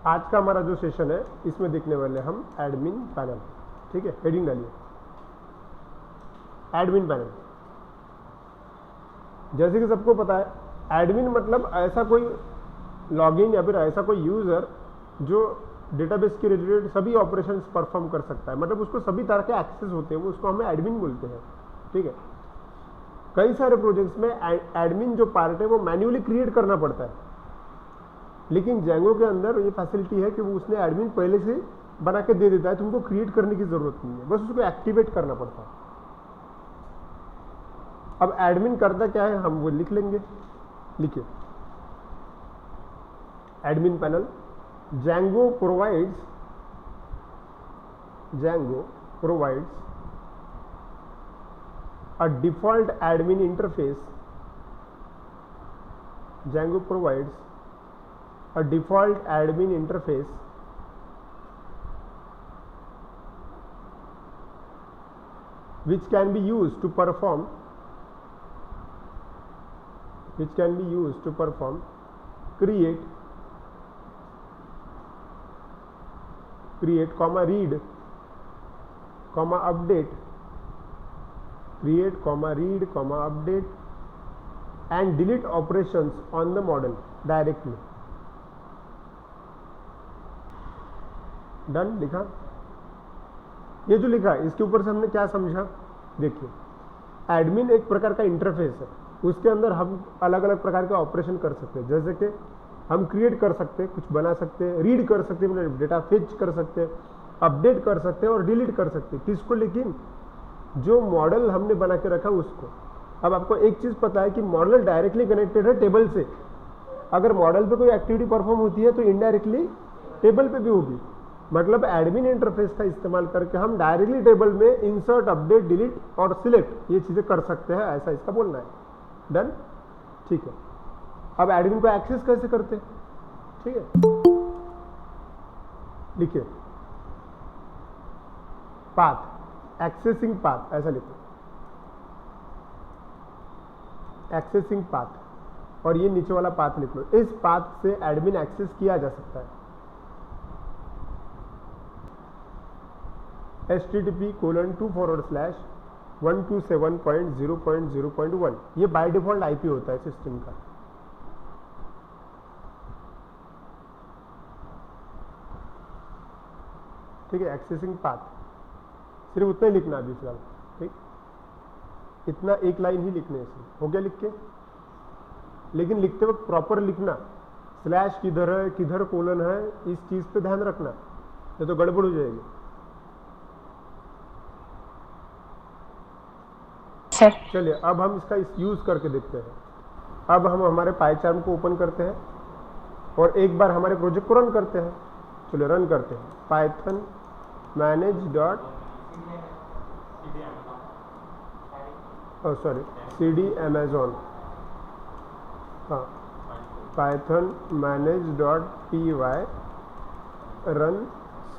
आज का हमारा जो सेशन है इसमें देखने वाले हम एडमिन पैनल। ठीक है, हेडिंग डालिए एडमिन पैनल। जैसे कि सबको पता है एडमिन मतलब ऐसा कोई लॉगिन या फिर ऐसा कोई यूजर जो डेटाबेस के रिलेटेड सभी ऑपरेशंस परफॉर्म कर सकता है, मतलब उसको सभी तरह के एक्सेस होते हैं, वो उसको हमें एडमिन बोलते हैं। ठीक है, कई सारे प्रोजेक्ट्स में एडमिन जो पार्ट है वो मैन्युअली क्रिएट करना पड़ता है, लेकिन जेंगो के अंदर ये फैसिलिटी है कि वो उसने एडमिन पहले से बना के दे देता है, तुमको क्रिएट करने की जरूरत नहीं है, बस उसको एक्टिवेट करना पड़ता है। अब एडमिन करता क्या है हम वो लिख लेंगे। लिखिए admin panel. Django provides a default admin interface. Django provides a default admin interface which can be used to perform create, read, update, update and delete operations on the model directly. Done लिखा। ये जो लिखा इसके ऊपर से हमने क्या समझा, देखिए एडमिन एक प्रकार का इंटरफेस है, उसके अंदर हम अलग अलग प्रकार के ऑपरेशन कर सकते हैं, जैसे कि हम क्रिएट कर सकते हैं, कुछ बना सकते हैं, रीड कर सकते हैं, मतलब डेटा फेच कर सकते हैं, अपडेट कर सकते हैं और डिलीट कर सकते हैं। किसको? लेकिन जो मॉडल हमने बना के रखा उसको। अब आपको एक चीज पता है कि मॉडल डायरेक्टली कनेक्टेड है टेबल से। अगर मॉडल पे कोई एक्टिविटी परफॉर्म होती है तो इनडायरेक्टली टेबल पे भी होगी। मतलब एडमिन इंटरफेस का इस्तेमाल करके हम डायरेक्टली टेबल में इंसर्ट, अपडेट, डिलीट और सिलेक्ट ये चीजें कर सकते हैं, ऐसा इसका बोलना है। डन, ठीक है। अब एडमिन को एक्सेस कैसे करते हैं? ठीक है, लिखिए पाथ, एक्सेसिंग पाथ, ऐसा लिखो एक्सेसिंग पाथ, और ये नीचे वाला पाथ लिख लो। इस पाथ से एडमिन एक्सेस किया जा सकता है। http://127.0.0.1 ये बाय डिफॉल्ट आईपी होता है सिस्टम का। ठीक है, एक्सेसिंग पाथ सिर्फ उतना ही लिखना अभी फिलहाल। ठीक, इतना एक लाइन ही लिखने से हो गया लिख के, लेकिन लिखते वक्त प्रॉपर लिखना। स्लैश किधर है, किधर कोलन है, इस चीज पे ध्यान रखना, नहीं तो गड़बड़ हो जाएगी। चलिए अब हम इसका यूज करके देखते हैं। अब हम हमारे पाइचार्म को ओपन करते हैं और एक बार हमारे प्रोजेक्ट को रन करते हैं। चलिए रन करते हैं। Python manage dot cd amazon, हाँ, Python manage dot py run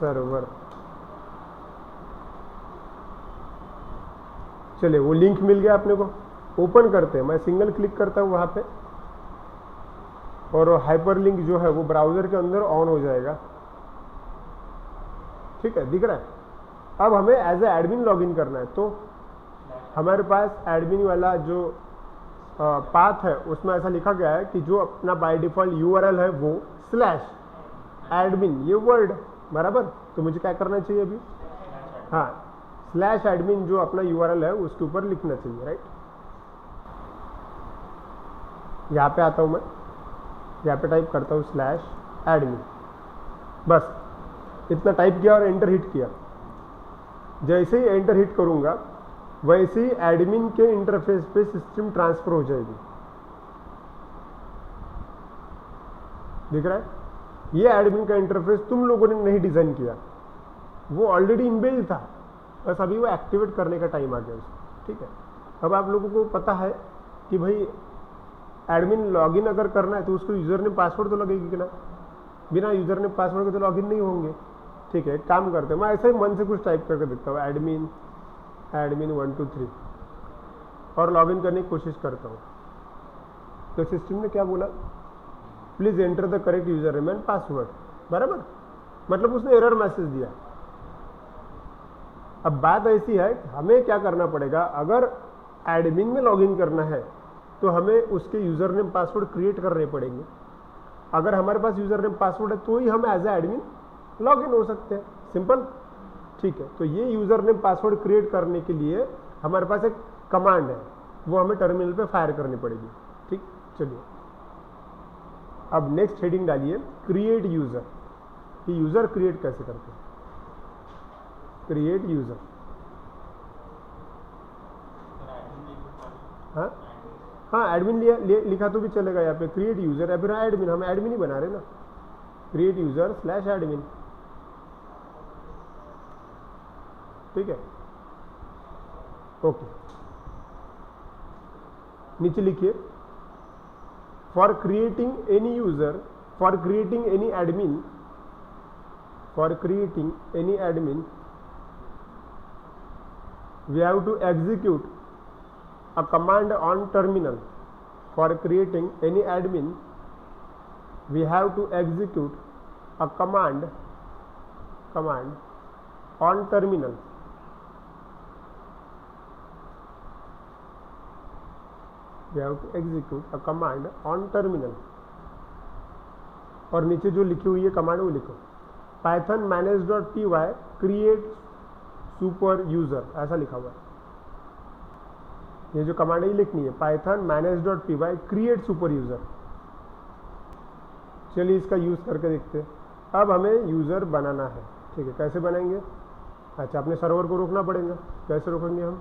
server. चलिए वो लिंक मिल गया अपने को, ओपन करते हैं। मैं सिंगल क्लिक करता हूँ वहाँ पे और हाइपर लिंक जो है वो ब्राउजर के अंदर ऑन हो जाएगा। ठीक है, दिख रहा है। अब हमें एज ए एडमिन लॉगिन करना है, तो हमारे पास एडमिन वाला जो पाथ है उसमें ऐसा लिखा गया है कि जो अपना बाय डिफॉल्ट यूआरएल है वो /admin, ये वर्ड बराबर। तो मुझे क्या करना चाहिए अभी? हाँ, /admin जो अपना यूआरएल है उसके ऊपर लिखना चाहिए, राइट। यहाँ पे आता हूँ मैं, यहाँ पे टाइप करता हूँ /admin, बस इतना टाइप किया और एंटर हिट किया। जैसे ही एंटर हिट करूंगा वैसे ही एडमिन के इंटरफेस पे सिस्टम ट्रांसफर हो जाएगी। दिख रहा है? ये एडमिन का इंटरफेस तुम लोगों ने नहीं डिजाइन किया, वो ऑलरेडी इनबिल्ट था, बस अभी वो एक्टिवेट करने का टाइम आ गया उसको। ठीक है, अब आप लोगों को पता है कि भाई एडमिन लॉगिन अगर करना है तो उसको यूजर ने पासवर्ड तो लगेगी कि ना, बिना यूजर ने पासवर्ड के तो लॉगिन नहीं होंगे। ठीक है, एक काम करते हैं, मैं ऐसे ही मन से कुछ टाइप करके देखता हूँ, एडमिन 1 2 3 और लॉगिन करने की कोशिश करता हूँ। तो सिस्टम ने क्या बोला? Please enter the correct user name and password. बराबर, मतलब उसने एरर मैसेज दिया। अब बात ऐसी है हमें क्या करना पड़ेगा, अगर एडमिन में लॉगिन करना है तो हमें उसके यूजर नेम पासवर्ड क्रिएट करने पड़ेंगे। अगर हमारे पास यूजर नेम पासवर्ड है तो ही हम एज ए एडमिन लॉगिन हो सकते हैं, सिंपल। ठीक है, तो ये यूजर नेम पासवर्ड क्रिएट करने के लिए हमारे पास एक कमांड है, वो हमें टर्मिनल पे फायर करनी पड़ेगी। ठीक, चलिए अब नेक्स्ट हेडिंग डालिए क्रिएट यूजर, कि यूजर क्रिएट कैसे करते हैं। क्रिएट यूजर, हाँ हाँ एडमिन लिखा तो भी चलेगा यहाँ पे, क्रिएट यूजर या फिर एडमिन, हम एडमिन ही बना रहे ना, क्रिएट यूजर स्लैश एडमिन। ठीक है, ओके, नीचे लिखिए for creating any user, for creating any admin, for creating any admin we have to execute a command on terminal. For creating any admin we have to execute a command on terminal. We have to execute a command on terminal. और नीचे जो लिखी हुई है command वो लिखो, python manage.py create super user, ऐसा लिखा हुआ है। ये जो कमांड है ये लिखनी है, Python manage.py create super user. चलिए इसका यूज करके देखते हैं। अब हमें यूजर बनाना है, ठीक है, कैसे बनाएंगे? अच्छा, अपने सर्वर को रोकना पड़ेगा। कैसे रोकेंगे हम?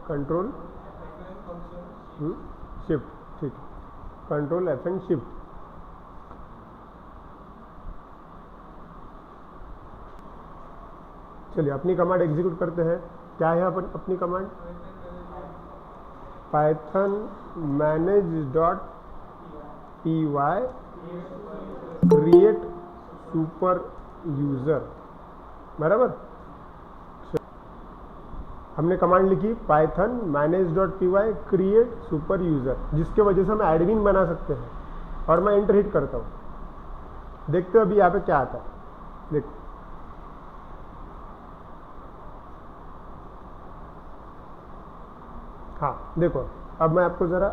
कंट्रोल शिफ्ट, ठीक है, कंट्रोल F एंड शिफ्ट। चलिए अपनी कमांड एग्जीक्यूट करते हैं। क्या है अपनी command? Python manage.py create super user, बराबर। हमने कमांड लिखी Python manage.py create super user, जिसके वजह से हम एडमिन बना सकते हैं। और मैं एंटर हिट करता हूं, देखते हो अभी यहाँ पे क्या आता है। देखो हाँ, देखो अब मैं आपको ज़रा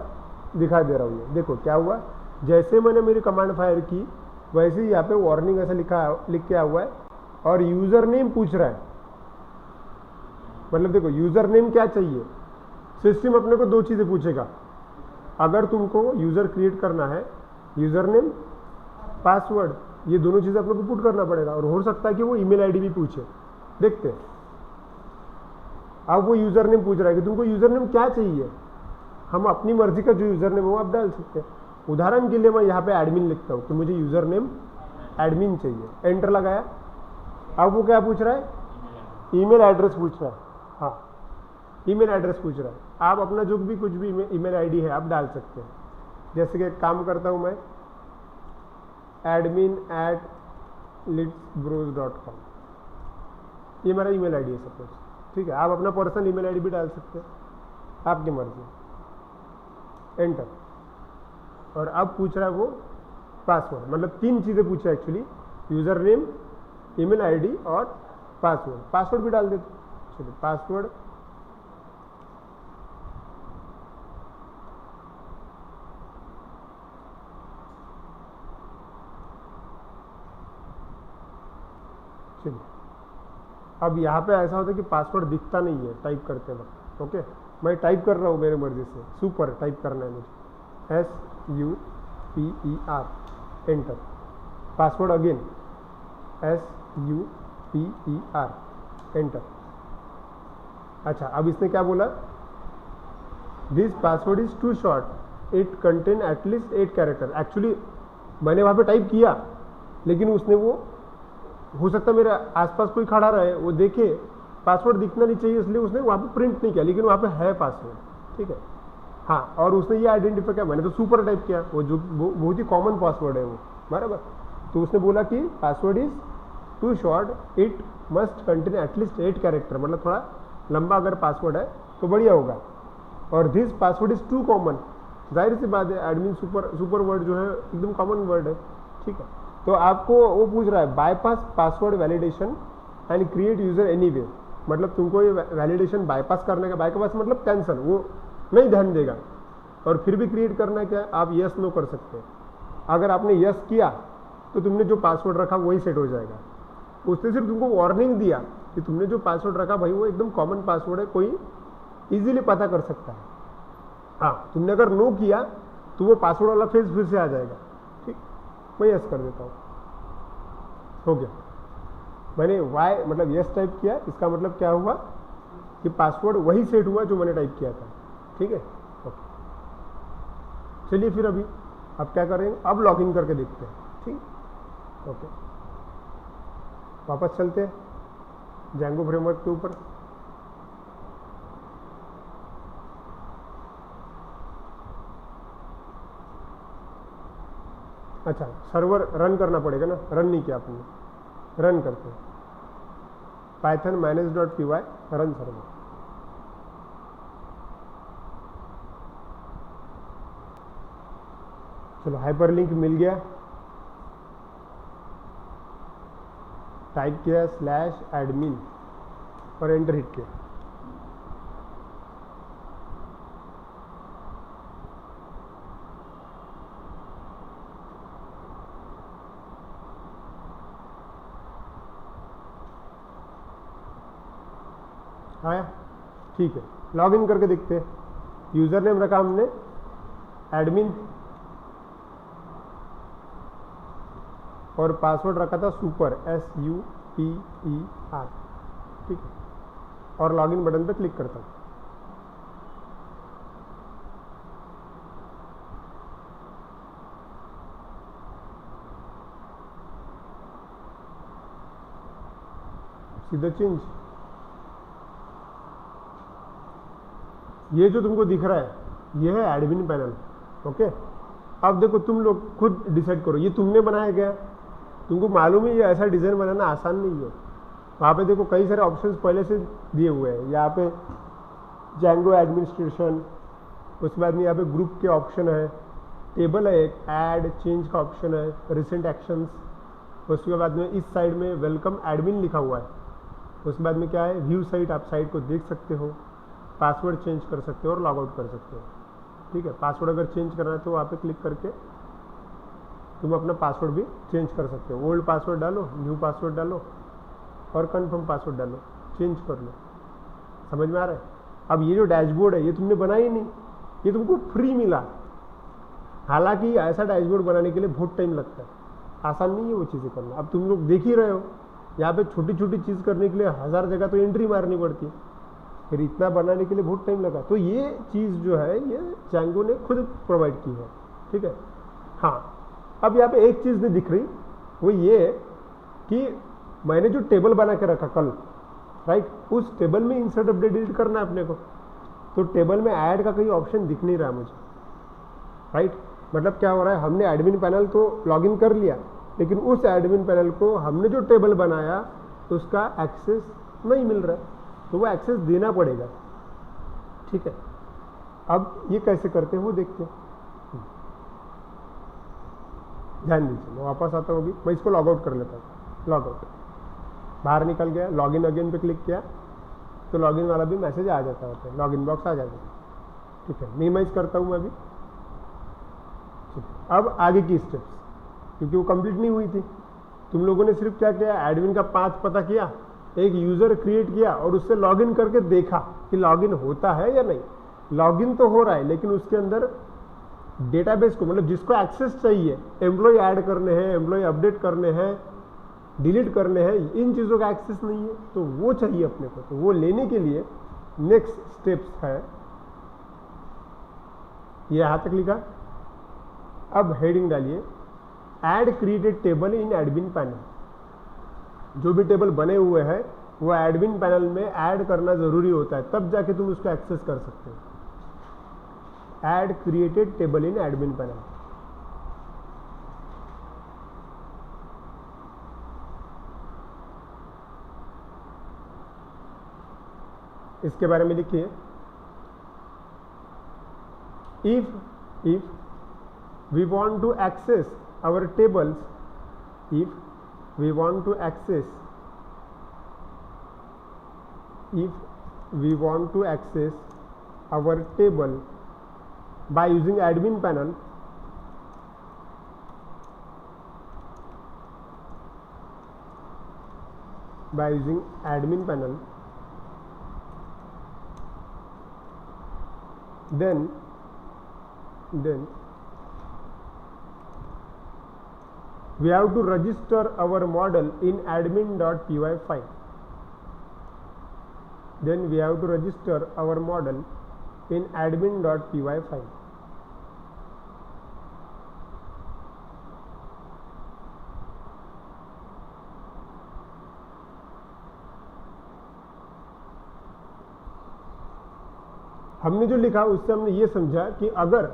दिखा दे रहा हूँ। देखो क्या हुआ, जैसे मैंने मेरी कमांड फायर की वैसे ही यहाँ पे वार्निंग ऐसा लिख के आया हुआ है और यूज़र नेम पूछ रहा है। मतलब देखो यूज़र नेम क्या चाहिए, सिस्टम अपने को दो चीज़ें पूछेगा। अगर तुमको यूज़र क्रिएट करना है, यूज़र नेम पासवर्ड, ये दोनों चीज़ें अपने को पुट करना पड़ेगा। और हो सकता है कि वो ईमेल आईडी भी पूछे। देखते हैं, अब वो यूज़र नेम पूछ रहा है कि तुमको यूज़र नेम क्या चाहिए। हम अपनी मर्जी का जो यूज़र नेम है वो आप डाल सकते हैं। उदाहरण के लिए मैं यहाँ पे एडमिन लिखता हूँ कि मुझे यूज़र नेम एडमिन चाहिए, एंटर लगाया। अब वो क्या पूछ रहा है? ईमेल एड्रेस पूछ रहा है। हाँ, ईमेल एड्रेस पूछ रहा है। आप अपना जो भी कुछ भी ईमेल आईडी है आप डाल सकते हैं। जैसे कि काम करता हूँ मैं admin@litsbros.com, ये मेरा ईमेल आईडी है सपोज। ठीक है, आप अपना पर्सनल ईमेल आईडी भी डाल सकते हैं, आपकी मर्जी। एंटर, और अब पूछ रहा है वो पासवर्ड। मतलब तीन चीज़ें पूछा actually, user name, email ID और पासवर्ड। पासवर्ड भी डाल देते। चलिए पासवर्ड, चलिए अब यहाँ पे ऐसा होता है कि पासवर्ड दिखता नहीं है टाइप करते वक्त। ओके, मैं टाइप कर रहा हूँ मेरे मर्जी से, सुपर टाइप करना है मुझे, SUPER, enter. Password again SUPER, enter. अच्छा, अब इसने क्या बोला? This password is too short, it contain at least 8 character. Actually मैंने वहाँ पे टाइप किया, लेकिन उसने वो, हो सकता है मेरे आसपास कोई खड़ा रहे, वो देखे पासवर्ड दिखना नहीं चाहिए, इसलिए उसने वहाँ पे प्रिंट नहीं किया, लेकिन वहाँ पे है पासवर्ड। ठीक है, हाँ, और उसने ये आइडेंटिफाई किया। मैंने तो सुपर टाइप किया, वो जो बहुत ही कॉमन पासवर्ड है वो, बराबर। तो उसने बोला कि password is too short, it must contain at least 8 character. मतलब थोड़ा लंबा अगर पासवर्ड है तो बढ़िया होगा। और this password is too common, जाहिर सी बात है, एडमिन सुपर वर्ड जो है एकदम कॉमन वर्ड है, ठीक है। तो आपको वो पूछ रहा है bypass password validation and create user anyway, मतलब तुमको ये वैलिडेशन बाईपास करने का, बाईपास मतलब कैंसिल, वो नहीं ध्यान देगा, और फिर भी क्रिएट करना है क्या, आप यस नो कर सकते हैं। अगर आपने यस किया तो तुमने जो पासवर्ड रखा वही सेट हो जाएगा। उसने सिर्फ तुमको वार्निंग दिया कि तुमने जो पासवर्ड रखा भाई वो एकदम कॉमन पासवर्ड है, कोई इजीली पता कर सकता है। हाँ, तुमने अगर नो किया तो वो पासवर्ड वाला फेज फिर से आ जाएगा, ठीक। मैं यस कर देता हूँ, हो गया। मैंने वाई मतलब यस टाइप किया, इसका मतलब क्या हुआ कि पासवर्ड वही सेट हुआ जो मैंने टाइप किया था, ठीक है। ओके, चलिए फिर अभी अब क्या करेंगे, अब लॉगिन करके देखते हैं, ठीक। ओके, वापस चलते हैं जैंगो फ्रेमवर्क के ऊपर। अच्छा, सर्वर रन करना पड़ेगा ना, रन नहीं किया आपने, रन करते हैं python manage.py रन सर्वर। चलो हाइपरलिंक मिल गया, टाइप किया /admin और एंटर हिट किया। आया, ठीक है। लॉगिन करके देखते हैं। यूजर नेम रखा हमने एडमिन और पासवर्ड रखा था सुपर SUPER, ठीक है। और लॉगिन बटन पे क्लिक करता हूँ। सीधा चेंज, ये जो तुमको दिख रहा है ये है एडमिन पैनल, ओके। अब देखो तुम लोग खुद डिसाइड करो, ये तुमने बनाया गया, तुमको मालूम है ये ऐसा डिज़ाइन बनाना आसान नहीं है। वहाँ पे देखो कई सारे ऑप्शंस पहले से दिए हुए हैं, यहाँ पे जैंगो एडमिनिस्ट्रेशन, उसके बाद में यहाँ पे ग्रुप के ऑप्शन है, टेबल है एक, ऐड चेंज का ऑप्शन है, रिसेंट एक्शंस, उसके बाद में इस साइड में वेलकम एडमिन लिखा हुआ है, उसके बाद में क्या है व्यू साइट, आप साइट को देख सकते हो, पासवर्ड चेंज कर सकते हो और लॉग आउट कर सकते हो, ठीक है। पासवर्ड अगर चेंज करना है तो वहाँ पे क्लिक करके तुम अपना पासवर्ड भी चेंज कर सकते हो, ओल्ड पासवर्ड डालो, न्यू पासवर्ड डालो और कंफर्म पासवर्ड डालो, चेंज कर लो। समझ में आ रहा है। अब ये जो डैशबोर्ड है ये तुमने बनाया ही नहीं, ये तुमको फ्री मिला। हालांकि ऐसा डैशबोर्ड बनाने के लिए बहुत टाइम लगता है, आसान नहीं है वो चीज़ें करना। अब तुम लोग देख ही रहे हो, यहाँ पे छोटी छोटी चीज़ करने के लिए 1000 जगह तो एंट्री मारनी पड़ती है, फिर इतना बनाने के लिए बहुत टाइम लगा। तो ये चीज़ जो है ये जैंगो ने खुद प्रोवाइड की है, ठीक है। हाँ, अब यहाँ पे एक चीज़ नहीं दिख रही, वो ये कि मैंने जो टेबल बना के रखा कल, राइट, उस टेबल में इंसर्ट अपडेट डिलीट करना है अपने को, तो टेबल में ऐड का कोई ऑप्शन दिख नहीं रहा मुझे, राइट। मतलब क्या हो रहा है, हमने एडमिन पैनल तो लॉगिन कर लिया, लेकिन उस एडमिन पैनल को हमने जो टेबल बनाया उसका एक्सेस नहीं मिल रहा है, तो वो एक्सेस देना पड़ेगा, ठीक है। अब ये कैसे करते हैं वो देखते हैं, ध्यान दीजिए। मैं वापस आता हूँ, अभी मैं इसको लॉग आउट कर लेता हूँ। लॉग आउट, बाहर निकल गया, लॉगिन अगेन पे क्लिक किया तो लॉगिन वाला भी मैसेज आ जाता है, लॉगिन बॉक्स आ जाता है, ठीक है। मिनिमाइज करता हूँ मैं अभी, ठीक है। अब आगे की स्टेप्स, क्योंकि वो कंप्लीट नहीं हुई थी, तुम लोगों ने सिर्फ क्या किया, एडमिन का पाथ पता किया, एक यूजर क्रिएट किया और उससे लॉगिन करके देखा कि लॉगिन होता है या नहीं। लॉगिन तो हो रहा है, लेकिन उसके अंदर डेटाबेस को, मतलब जिसको एक्सेस चाहिए, एम्प्लॉय ऐड करने हैं, एम्प्लॉय अपडेट करने हैं, डिलीट करने हैं, इन चीज़ों का एक्सेस नहीं है, तो वो चाहिए अपने को। तो वो लेने के लिए नेक्स्ट स्टेप्स है, ये यहाँ तक लिखा। अब हेडिंग डालिए, ऐड क्रिएटेड टेबल इन एडमिन पैनल। जो भी टेबल बने हुए हैं वो एडमिन पैनल में ऐड करना जरूरी होता है, तब जाके तुम उसको एक्सेस कर सकते हो। ऐड क्रिएटेड टेबल इन एडमिन पैनल, इसके बारे में लिखिए, if if we want to access our tables, if we want to access our table by using admin panel, then we have to register our model in admin.py file. Then we have to register our model in admin.py file. हमने जो लिखा उससे हमने ये समझा कि अगर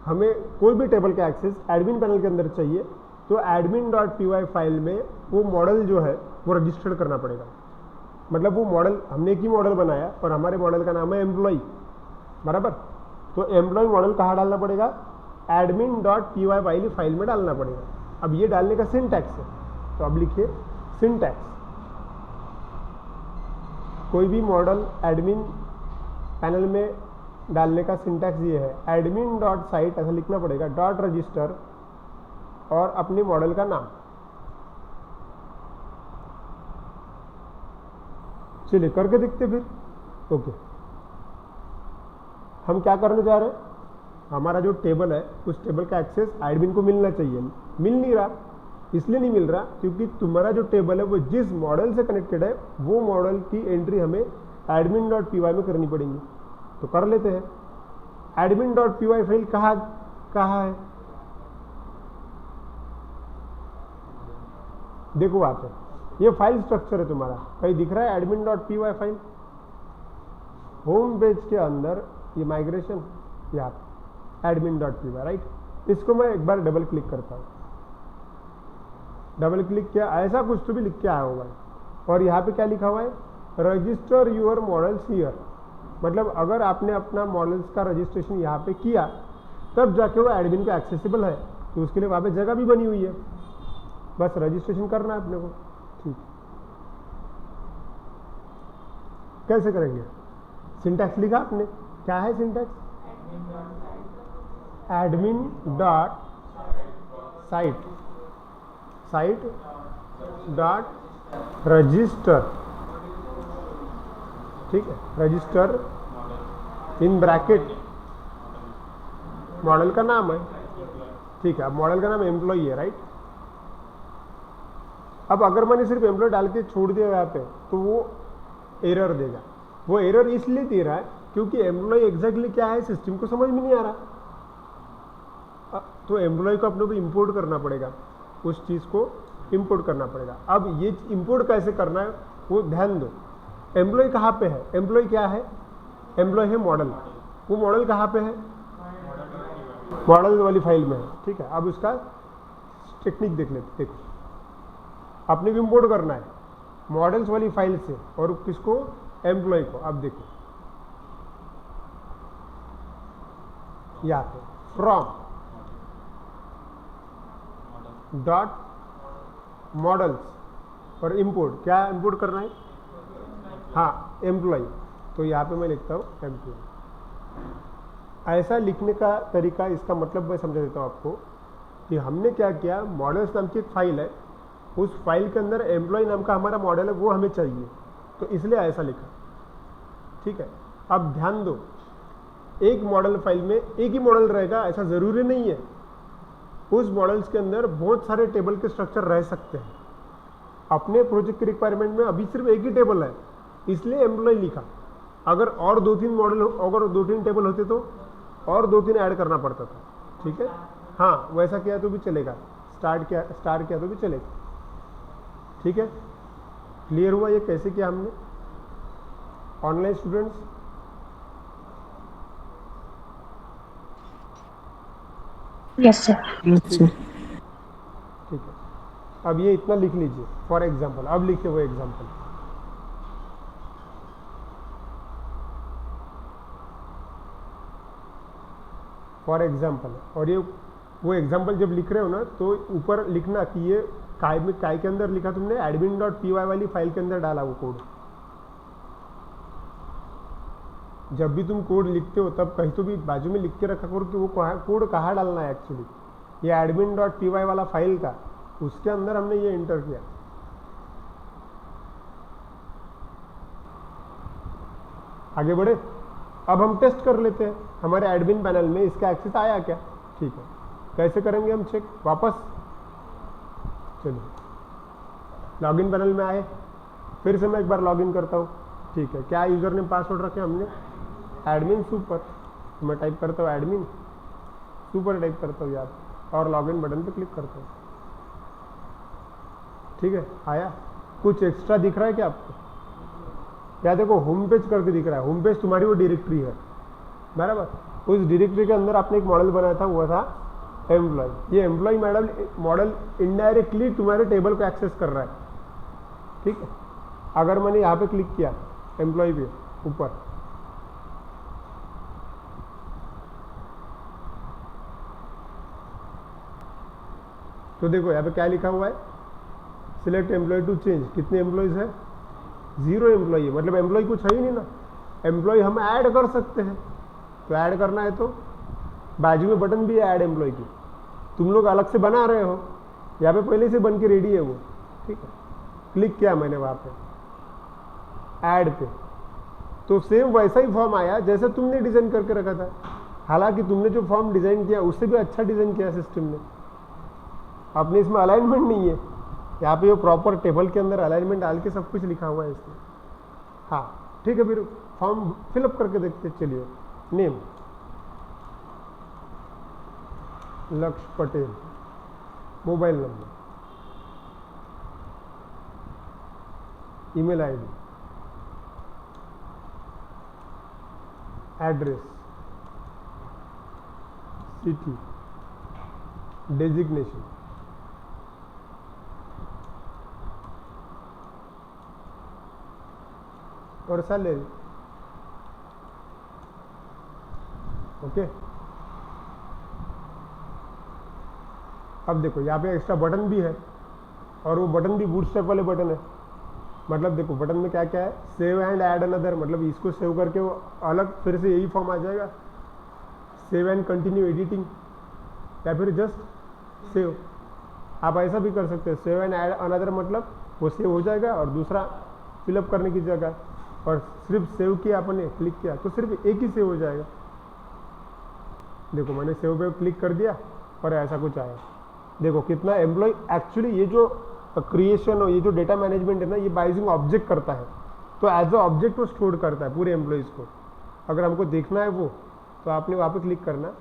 हमें कोई भी टेबल का एक्सेस एडमिन पैनल के अंदर चाहिए तो admin.py फाइल में वो मॉडल जो है वो रजिस्टर्ड करना पड़ेगा। मतलब वो मॉडल, हमने एक ही मॉडल बनाया और हमारे मॉडल का नाम है एम्प्लॉय, बराबर। तो एम्प्लॉय मॉडल कहाँ डालना पड़ेगा? admin.py वाली फाइल में डालना पड़ेगा। अब ये डालने का सिंटैक्स है, तो अब लिखिए सिंटैक्स। कोई भी मॉडल एडमिन पैनल में डालने का सिंटैक्स ये है, admin.site ऐसा लिखना पड़ेगा, .register और अपने मॉडल का नाम। चलिए करके देखते फिर। ओके, हम क्या करने जा रहे हैं? हमारा जो टेबल है उस टेबल का एक्सेस एडमिन को मिलना चाहिए, मिल नहीं रहा। इसलिए नहीं मिल रहा क्योंकि तुम्हारा जो टेबल है वो जिस मॉडल से कनेक्टेड है वो मॉडल की एंट्री हमें admin.py में करनी पड़ेगी। तो कर लेते हैं। admin.py फाइल कहाँ है? देखो वहां पे ये फाइल स्ट्रक्चर है तुम्हारा, कहीं दिख रहा है admin.py फाइल? होम पेज के अंदर ये माइग्रेशन, यहाँ admin.py, राइट। इसको मैं एक बार डबल क्लिक करता हूँ। डबल क्लिक किया, ऐसा कुछ तो भी लिख के आया होगा और यहाँ पे क्या लिखा हुआ है? Register your models here. मतलब अगर आपने अपना मॉडल्स का रजिस्ट्रेशन यहाँ पे किया तब जाके वो एडमिन को एक्सेसिबल है, तो उसके लिए वहाँ पे जगह भी बनी हुई है, बस रजिस्ट्रेशन करना है अपने को। ठीक, कैसे करेंगे? सिंटैक्स लिखा आपने, क्या है सिंटैक्स? admin.site .register, ठीक है, रजिस्टर इन ब्रैकेट मॉडल का नाम है, ठीक है। अब मॉडल का नाम एम्प्लॉय है, राइट। अब अगर मैंने सिर्फ एम्प्लॉय डाल के छोड़ दिया यहाँ पे तो वो एरर देगा। वो एरर इसलिए दे रहा है क्योंकि एम्प्लॉय एग्जैक्टली क्या है सिस्टम को समझ में नहीं आ रहा। तो एम्प्लॉय को अपने को इंपोर्ट करना पड़ेगा, उस चीज़ को इंपोर्ट करना पड़ेगा। अब ये इंपोर्ट कैसे करना है वो ध्यान दो। एम्प्लॉय कहाँ पे है? एम्प्लॉय क्या है? एम्प्लॉय है मॉडल। वो मॉडल कहाँ पे है? मॉडल वाली फाइल में है, ठीक है। अब उसका टेक्निक देख लेते। देखो, अपने को इंपोर्ट करना है मॉडल्स वाली फाइल से, और किसको? एम्प्लॉय को। अब देखो यहाँ पे फ्रॉम डॉट मॉडल्स और इंपोर्ट, क्या इंपोर्ट करना है? हाँ, एम्प्लॉय। तो यहाँ पे मैं लिखता हूँ एम्प्लॉय। ऐसा लिखने का तरीका, इसका मतलब मैं समझा देता हूँ आपको कि हमने क्या किया, मॉडल्स नाम की एक फाइल है, उस फाइल के अंदर एम्प्लॉय नाम का हमारा मॉडल है, वो हमें चाहिए, तो इसलिए ऐसा लिखा, ठीक है। अब ध्यान दो, एक मॉडल फाइल में एक ही मॉडल रहेगा ऐसा ज़रूरी नहीं है। उस मॉडल्स के अंदर बहुत सारे टेबल के स्ट्रक्चर रह सकते हैं। अपने प्रोजेक्ट की रिक्वायरमेंट में अभी सिर्फ एक ही टेबल है, इसलिए एम्प्लॉय लिखा। अगर और 2-3 मॉडल, अगर 2-3 टेबल होते तो और 2-3 ऐड करना पड़ता था, ठीक है। हाँ, वैसा किया तो भी चलेगा, स्टार किया तो भी चलेगा, ठीक है। क्लियर हुआ ये कैसे किया हमने? Online students, yes sir. ठीक है। अब ये इतना लिख लीजिए फॉर एग्जाम्पल। अब लिखिए वो एग्जाम्पल। For example. और ये वो एग्जाम्पल जब लिख रहे हो ना तो ऊपर लिखना कि ये काय के अंदर लिखा तुमने, admin.py वाली फाइल के अंदर डाला वो कोड। जब भी तुम कोड लिखते हो तब कहीं तो भी बाजू में लिख के रखा करो कि वो कोड कहाँ डालना है एक्चुअली। ये admin.py वाला फाइल था, उसके अंदर हमने ये एंटर किया। आगे बढ़े, अब हम टेस्ट कर लेते हैं हमारे एडमिन पैनल में इसका एक्सेस आया क्या। ठीक है, कैसे करेंगे हम चेक, वापस चलिए लॉगिन पैनल में आए, फिर से मैं एक बार लॉगिन करता हूँ। ठीक है, क्या यूजर ने पासवर्ड रखे हमने, एडमिन सुपर। तो मैं टाइप करता हूँ एडमिन सुपर, टाइप करता हूँ याद, और लॉगिन बटन पे क्लिक करता हूँ। ठीक है, आया। कुछ एक्स्ट्रा दिख रहा है क्या आपको, या देखो होम पेज करके दिख रहा है, होम पेज तुम्हारी वो डायरेक्टरी है बराबर। उस डायरेक्टरी के अंदर आपने एक मॉडल बनाया था, वो था एम्प्लॉय। ये एम्प्लॉय मॉडल इनडायरेक्टली तुम्हारे टेबल को एक्सेस कर रहा है। ठीक है, अगर मैंने यहाँ पे क्लिक किया एम्प्लॉय पे ऊपर, तो देखो यहाँ पे क्या लिखा हुआ है, सिलेक्ट एम्प्लॉय टू चेंज। कितने एम्प्लॉयज है, 0 एम्प्लॉय है, मतलब एम्प्लॉय कुछ है ही नहीं ना। एम्प्लॉय हम ऐड कर सकते हैं, तो ऐड करना है तो बाजू में बटन भी है ऐड एम्प्लॉय की, तुम लोग अलग से बना रहे हो, यहाँ पे पहले से बन के रेडी है वो। ठीक है, क्लिक किया मैंने वहाँ पे ऐड पे, तो सेम वैसा ही फॉर्म आया जैसे तुमने डिजाइन करके रखा था। हालांकि तुमने जो फॉर्म डिजाइन किया उससे भी अच्छा डिजाइन किया सिस्टम ने, अपने इसमें अलाइनमेंट नहीं है। यहाँ पे वो प्रॉपर टेबल के अंदर अलाइनमेंट डाल के सब कुछ लिखा हुआ है इसमें। हाँ ठीक है, फिर फॉर्म फिलअप करके देखते। चलिए, नेम लक्ष्य Patel, mobile number, email ID, address, city, designation, और सैलरी। ओके, अब देखो यहाँ पे एक्स्ट्रा बटन भी है, और वो बटन भी बूटस्ट्रैप वाले बटन है। मतलब देखो बटन में क्या क्या है, सेव एंड ऐड अनदर, मतलब इसको सेव करके वो अलग फिर से यही फॉर्म आ जाएगा। सेव एंड कंटिन्यू एडिटिंग, या फिर जस्ट सेव, आप ऐसा भी कर सकते हैं। सेव एंड ऐड अनदर मतलब वो सेव हो जाएगा और दूसरा फिलअप करने की जगह, और सिर्फ सेव किया आपने, क्लिक किया तो सिर्फ एक ही सेव हो जाएगा। देखो मैंने सेव पे क्लिक कर दिया और ऐसा कुछ आया। देखो कितना एम्प्लॉय, एक्चुअली ये जो क्रिएशन और ये जो डेटा मैनेजमेंट है ना, ये बाइजिंग ऑब्जेक्ट करता है, तो एज अ ऑब्जेक्ट वो स्टोर करता है पूरे एम्प्लॉयज़ को। अगर हमको देखना है वो, तो आपने वहाँ पे क्लिक करना,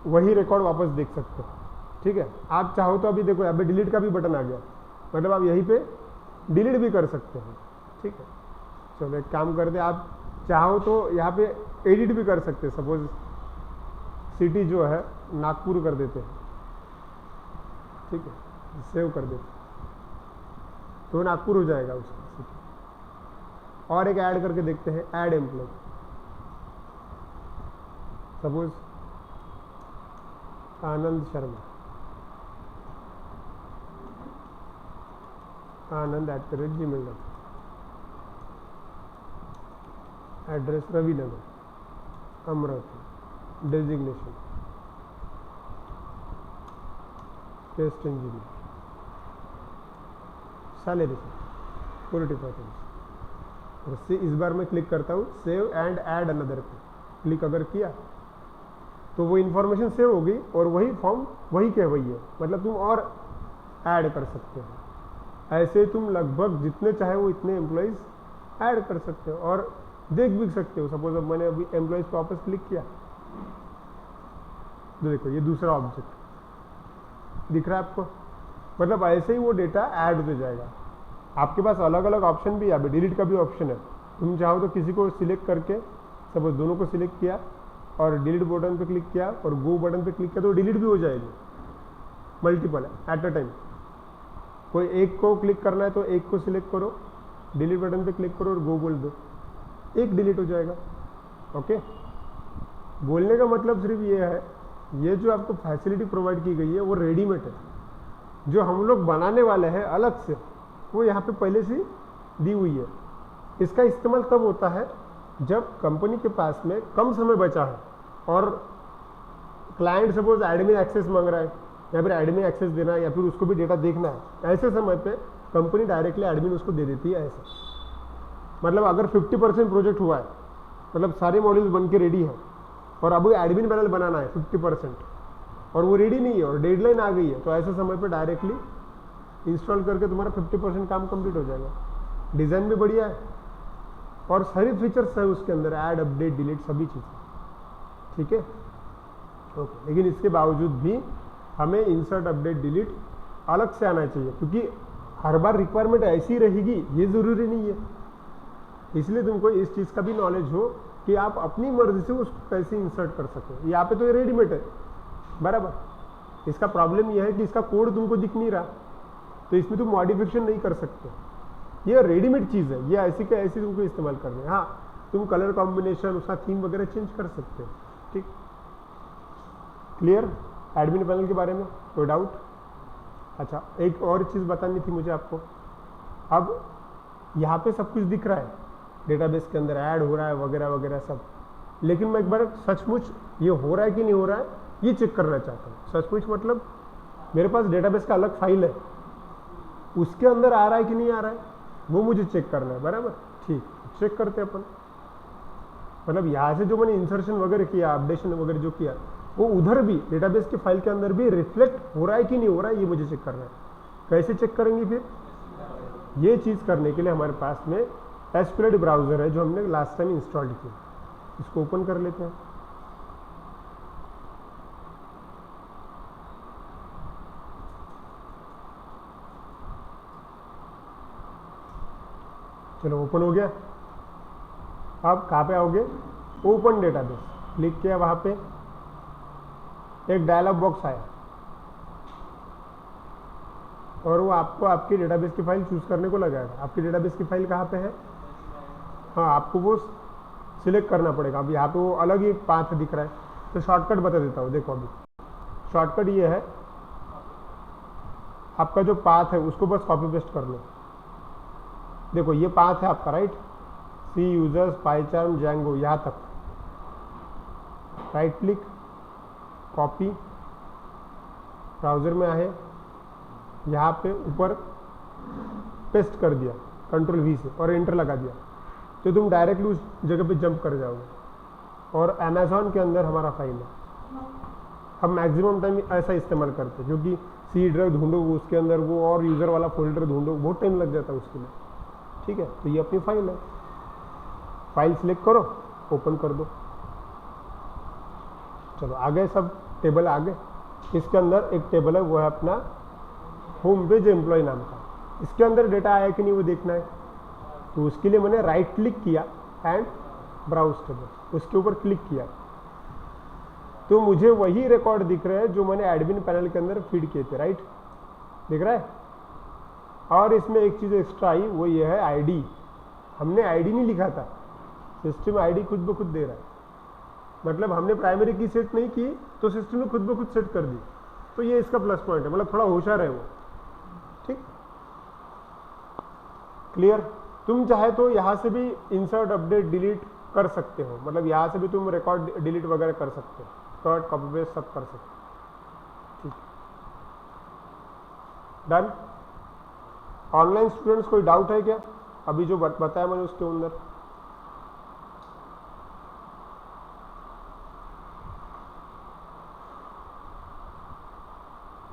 वही रिकॉर्ड वापस देख सकते हो। ठीक है, आप चाहो तो अभी देखो यहाँ पे डिलीट का भी बटन आ गया, मतलब आप यहीं पे डिलीट भी कर सकते हैं। ठीक है, चलो एक काम करते हैं, आप चाहो तो यहाँ पे एडिट भी कर सकते हैं। सपोज सिटी जो है नागपुर कर देते हैं, ठीक है, सेव कर देते तो नागपुर हो जाएगा उसका सिटी। और एक ऐड करके देखते हैं, add employee, suppose Anand Sharma, आनंद@gmail.com, address Ravinagar, Amravati, designation test engineer, salary 45,000। और इस बार मैं क्लिक करता हूँ सेव एंड ऐड अनदर पे, क्लिक अगर किया तो वो इन्फॉर्मेशन सेव हो गई और वही फॉर्म वही के वही है, मतलब तुम और ऐड कर सकते हो। ऐसे तुम लगभग जितने चाहे वो इतने एम्प्लॉयज़ ऐड कर सकते हो और देख भी सकते हो। सपोज अब मैंने अभी एम्प्लॉयज़ पे वापस क्लिक किया तो देखो ये दूसरा ऑब्जेक्ट दिख रहा है आपको, मतलब ऐसे ही वो डेटा ऐड हो जाएगा। आपके पास अलग अलग ऑप्शन भी है, डिलीट का भी ऑप्शन है। तुम चाहो तो किसी को सिलेक्ट करके, सपोज दोनों को सिलेक्ट किया और डिलीट बटन पे क्लिक किया और गो बटन पे क्लिक किया तो डिलीट भी हो जाएगी। मल्टीपल है एट अ टाइम, कोई एक को क्लिक करना है तो एक को सिलेक्ट करो, डिलीट बटन पे क्लिक करो और गो बोल दो, एक डिलीट हो जाएगा। ओके, बोलने का मतलब सिर्फ ये है, ये जो आपको फैसिलिटी प्रोवाइड की गई है वो रेडीमेड है, जो हम लोग बनाने वाले हैं अलग से वो यहाँ पे पहले से दी हुई है। इसका इस्तेमाल तब होता है जब कंपनी के पास में कम समय बचा है और क्लाइंट सपोज एडमिन एक्सेस मांग रहा है या फिर एडमिन एक्सेस देना है या फिर उसको भी डेटा देखना है, ऐसे समय पे कंपनी डायरेक्टली एडमिन उसको दे देती है। ऐसा मतलब अगर 50% प्रोजेक्ट हुआ है, मतलब सारे मॉड्यूल्स बन के रेडी है और अब एडमिन पैनल बनाना है 50% और वो रेडी नहीं है और डेडलाइन आ गई है, तो ऐसे समय पे डायरेक्टली इंस्टॉल करके तुम्हारा 50% काम कंप्लीट हो जाएगा। डिज़ाइन भी बढ़िया है और सारी फीचर्स है उसके अंदर, ऐड अपडेट डिलीट सभी चीज़ें, ठीक है। ओके, लेकिन इसके बावजूद भी हमें इंसर्ट अपडेट डिलीट अलग से आना चाहिए, क्योंकि हर बार रिक्वायरमेंट ऐसी रहेगी ये ज़रूरी नहीं है। इसलिए तुमको इस चीज़ का भी नॉलेज हो कि आप अपनी मर्जी से उसको कैसे इंसर्ट कर सको। यहाँ पे तो ये रेडीमेड है बराबर। इसका प्रॉब्लम यह है कि इसका कोड तुमको दिख नहीं रहा, तो इसमें तुम मॉडिफिकेशन नहीं कर सकते। ये रेडीमेड चीज़ है, ये ऐसी का ऐसी तुमको इस्तेमाल करना है। हाँ, तुम कलर कॉम्बिनेशन उसका थीम वगैरह चेंज कर सकते हो, ठीक। क्लियर एडमिन पैनल के बारे में कोई डाउट? अच्छा, एक और चीज़ बतानी थी मुझे आपको। अब यहाँ पे सब कुछ दिख रहा है, डेटाबेस के अंदर ऐड हो रहा है वगैरह वगैरह सब, लेकिन मैं एक बार सचमुच ये हो रहा है कि नहीं हो रहा है ये चेक करना चाहता हूँ। सचमुच मतलब मेरे पास डेटाबेस का अलग फाइल है, उसके अंदर आ रहा है कि नहीं आ रहा है वो मुझे चेक करना है, बराबर। ठीक, चेक करते हैं अपन। मतलब यहाँ से जो मैंने इंसर्शन वगैरह किया, अपडेशन वगैरह जो किया, वो उधर भी डेटाबेस के फाइल के अंदर भी रिफ्लेक्ट हो रहा है कि नहीं हो रहा है ये मुझे चेक करना है। कैसे चेक करेंगे फिर? ये चीज़ करने के लिए हमारे पास में एसक्यूएल ब्राउज़र है जो हमने लास्ट टाइम इंस्टॉल किया, इसको ओपन कर लेते हैं। चलो ओपन हो गया। अब कहाँ पे आओगे? ओपन डेटाबेस क्लिक किया, वहाँ पे एक डायलॉग बॉक्स आया और वो आपको आपकी डेटाबेस की फाइल चूज करने को लगाएगा। आपकी डेटाबेस की फाइल कहाँ पे है? हाँ, आपको वो सिलेक्ट करना पड़ेगा। अब यहाँ पे वो अलग ही पाथ दिख रहा है, तो शॉर्टकट बता देता हूँ। देखो अभी शॉर्टकट ये है, आपका जो पाथ है उसको बस कॉपी पेस्ट कर लो। देखो ये पाथ है आपका, राइट, सी यूजर्स पाइचार्म जैंगो यहाँ तक। राइट क्लिक, कॉपी, ब्राउज़र में आए, यहाँ पे ऊपर पेस्ट कर दिया कंट्रोल वी से और एंटर लगा दिया, तो तुम डायरेक्टली उस जगह पे जंप कर जाओगे। और अमेज़ॉन के अंदर हमारा फाइल है। हम मैक्सिमम टाइम ऐसा इस्तेमाल करते हैं, क्योंकि सी ड्राइव ढूंढो उसके अंदर वो और यूज़र वाला फोल्डर ढूंढो, बहुत टाइम लग जाता है उसके लिए, ठीक है। तो ये अपनी फाइल है, फाइल सिलेक्ट करो, ओपन कर दो। चलो आ गए, सब टेबल आ गए। इसके अंदर एक टेबल है, वो है अपना होम पेज एम्प्लॉय नाम का। इसके अंदर डेटा आया कि नहीं वो देखना है, तो उसके लिए मैंने राइट क्लिक किया एंड ब्राउज टेबल, उसके ऊपर क्लिक किया, तो मुझे वही रिकॉर्ड दिख रहे हैं जो मैंने एडमिन पैनल के अंदर फीड किए थे, राइट, दिख रहा है। और इसमें एक चीज़ एक्स्ट्रा आई, वो ये है आईडी। हमने आईडी नहीं लिखा था, सिस्टम आईडी खुद ब खुद दे रहा है। मतलब हमने प्राइमरी की सेट नहीं की तो सिस्टम ने खुद ब खुद सेट कर दी, तो ये इसका प्लस पॉइंट है। मतलब थोड़ा होशियार है वो, ठीक, क्लियर। तुम चाहे तो यहाँ से भी इंसर्ट अपडेट डिलीट कर सकते हो, मतलब यहाँ से भी तुम रिकॉर्ड डिलीट वगैरह कर सकते हो, कट कॉपी पेस्ट सब कर सकते हो, ठीक। डन। ऑनलाइन स्टूडेंट्स कोई डाउट है क्या? अभी जो बताया मैंने उसके अंदर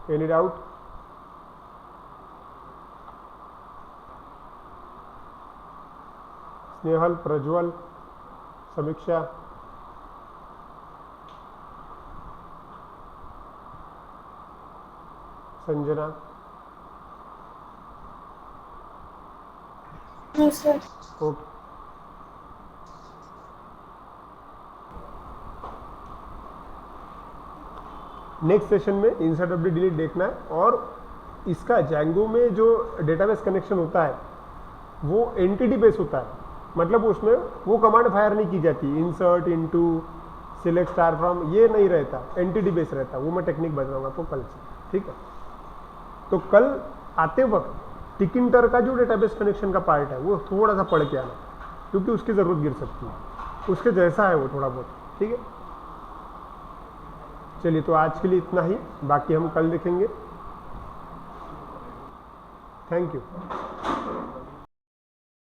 एनी डाउट? स्नेहल, प्रज्वल, समीक्षा, Sanjana? No, sir. Okay, next session में इंसर्ट अपडेट डिलीट देखना है। और इसका जैंगो में जो डेटाबेस कनेक्शन होता है वो एंटिटी बेस होता है, मतलब उसमें वो कमांड फायर नहीं की जाती, insert into, select star from, ये नहीं रहता, एंटिटी बेस रहता। वो मैं टेक्निक बताऊंगा आपको कल से, ठीक है। तो कल आते वक्त टिकिंटर का जो डेटाबेस कनेक्शन का पार्ट है वो थोड़ा सा पढ़ के आना, क्योंकि उसकी ज़रूरत गिर सकती है, उसके जैसा है वो थोड़ा बहुत, ठीक है। चलिए, तो आज के लिए इतना ही, बाकी हम कल देखेंगे। Thank you.